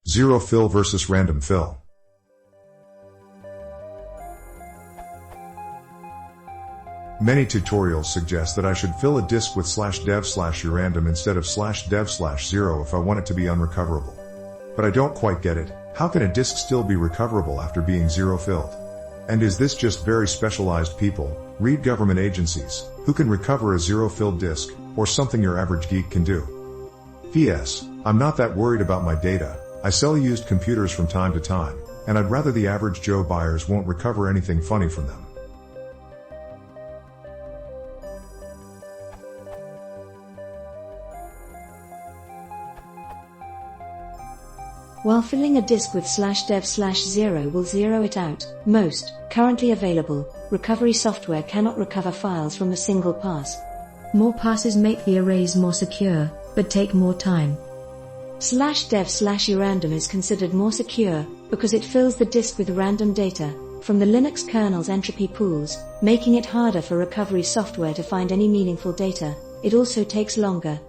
Zero fill versus random fill. Many tutorials suggest that I should fill a disk with /dev/urandom instead of /dev/0 if I want it to be unrecoverable. But I don't quite get it. How can a disk still be recoverable after being zero filled? And is this just very specialized people, read government agencies, who can recover a zero filled disk, or something your average geek can do? P.S. I'm not that worried about my data. I sell used computers from time to time, and I'd rather the average Joe buyers won't recover anything funny from them. While filling a disk with /dev/0 will zero it out, most currently available recovery software cannot recover files from a single pass. More passes make the erase more secure, but take more time. /dev/urandom is considered more secure because it fills the disk with random data from the Linux kernel's entropy pools, making it harder for recovery software to find any meaningful data. It also takes longer.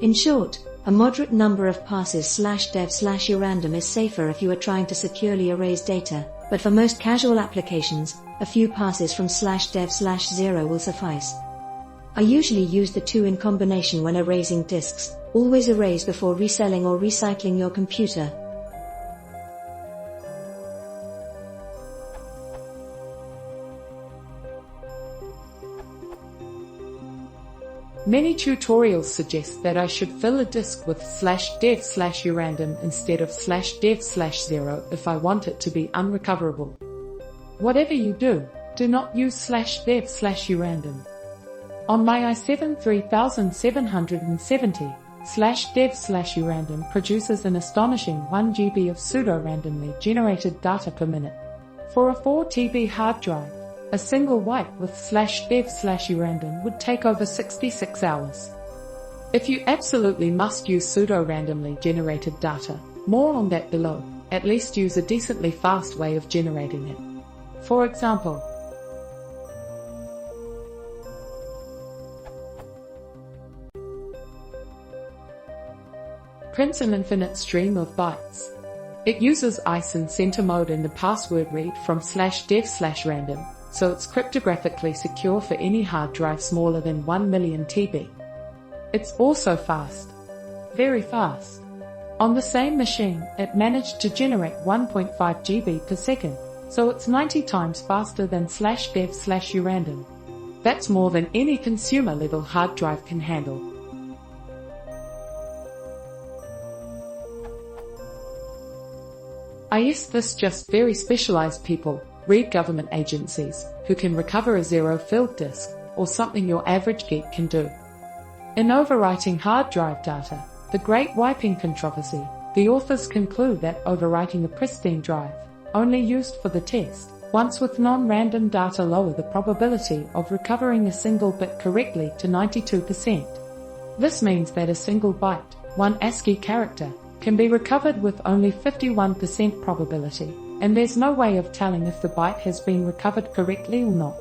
In short, a moderate number of passes /dev/urandom is safer if you are trying to securely erase data, but for most casual applications, a few passes from /dev/0 will suffice. I usually use the two in combination when erasing disks. Always erase before reselling or recycling your computer. Many tutorials suggest that I should fill a disk with /dev/urandom instead of /dev/0 if I want it to be unrecoverable. Whatever you do, do not use /dev/urandom. On my i7 3770, /dev/urandom produces an astonishing 1 GB of pseudo-randomly generated data per minute. For a 4 TB hard drive, a single wipe with /dev/urandom would take over 66 hours. If you absolutely must use pseudo-randomly generated data, more on that below, at least use a decently fast way of generating it. For example, prints an infinite stream of bytes. It uses ISIN center mode in the password read from /dev/random, so it's cryptographically secure for any hard drive smaller than 1 million TB. It's also fast. Very fast. On the same machine, it managed to generate 1.5 GB per second, so it's 90 times faster than /dev/urandom. That's more than any consumer-level hard drive can handle. I guess this just very specialized people, read government agencies, who can recover a zero-filled disk, or something your average geek can do. In overwriting hard drive data, the Great Wiping Controversy, the authors conclude that overwriting a pristine drive, only used for the test, once with non-random data lower the probability of recovering a single bit correctly to 92%. This means that a single byte, one ASCII character, can be recovered with only 51% probability, and there's no way of telling if the byte has been recovered correctly or not.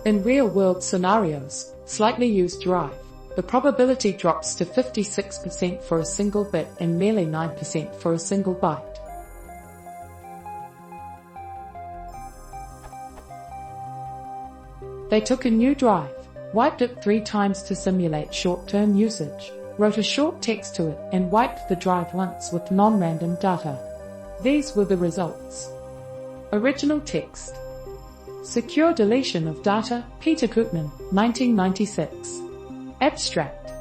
In real-world scenarios, slightly used drive, the probability drops to 56% for a single bit and merely 9% for a single byte. They took a new drive, wiped it 3 times to simulate short-term usage, wrote a short text to it, and wiped the drive once with non-random data. These were the results. Original text. Secure deletion of data, Peter Koopman, 1996. Abstract.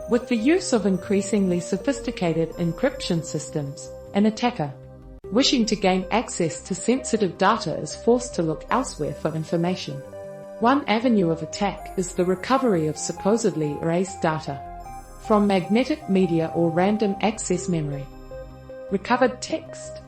With the use of increasingly sophisticated encryption systems, an attacker, wishing to gain access to sensitive data, is forced to look elsewhere for information. One avenue of attack is the recovery of supposedly erased data from magnetic media or random access memory. Recovered text.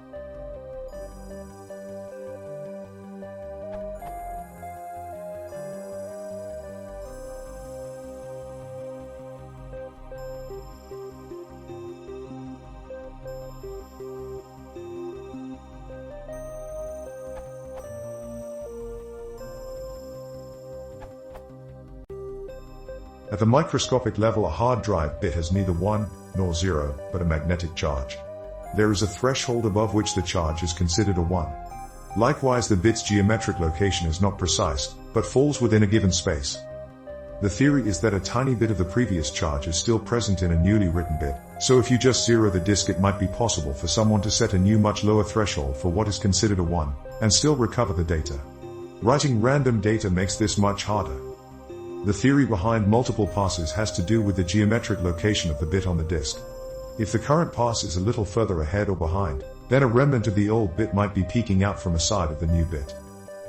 At the microscopic level, a hard drive bit has neither 1 nor 0, but a magnetic charge. There is a threshold above which the charge is considered a 1. Likewise, the bit's geometric location is not precise, but falls within a given space. The theory is that a tiny bit of the previous charge is still present in a newly written bit, so if you just zero the disk, it might be possible for someone to set a new much lower threshold for what is considered a 1, and still recover the data. Writing random data makes this much harder. The theory behind multiple passes has to do with the geometric location of the bit on the disk. If the current pass is a little further ahead or behind, then a remnant of the old bit might be peeking out from a side of the new bit.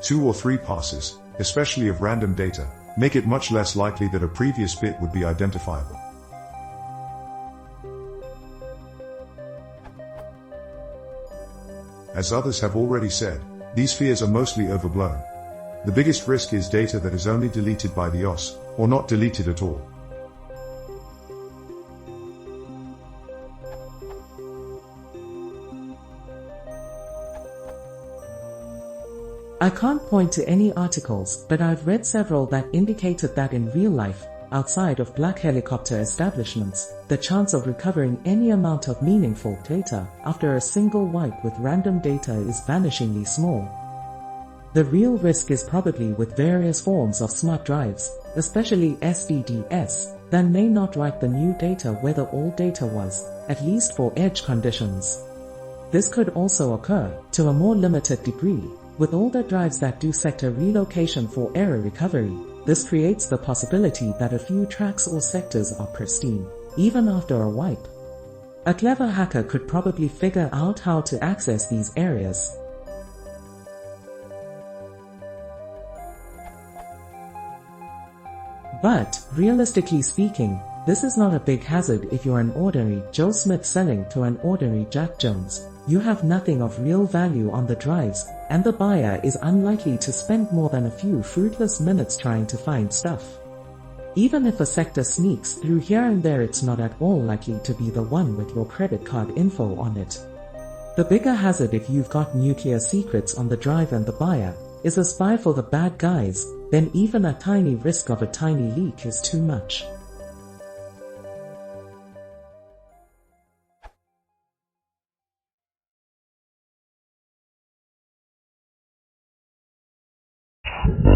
2 or 3 passes, especially of random data, make it much less likely that a previous bit would be identifiable. As others have already said, these fears are mostly overblown. The biggest risk is data that is only deleted by the OS, or not deleted at all. I can't point to any articles, but I've read several that indicated that in real life, outside of black helicopter establishments, the chance of recovering any amount of meaningful data after a single wipe with random data is vanishingly small. The real risk is probably with various forms of smart drives, especially SVDs, that may not write the new data where the old data was, at least for edge conditions. This could also occur, to a more limited degree, with older drives that do sector relocation for error recovery. This creates the possibility that a few tracks or sectors are pristine, even after a wipe. A clever hacker could probably figure out how to access these areas. But, realistically speaking, this is not a big hazard if you're an ordinary Joe Smith selling to an ordinary Jack Jones. You have nothing of real value on the drives, and the buyer is unlikely to spend more than a few fruitless minutes trying to find stuff. Even if a sector sneaks through here and there, it's not at all likely to be the one with your credit card info on it. The bigger hazard, if you've got nuclear secrets on the drive and the buyer is a spy for the bad guys, then even a tiny risk of a tiny leak is too much. You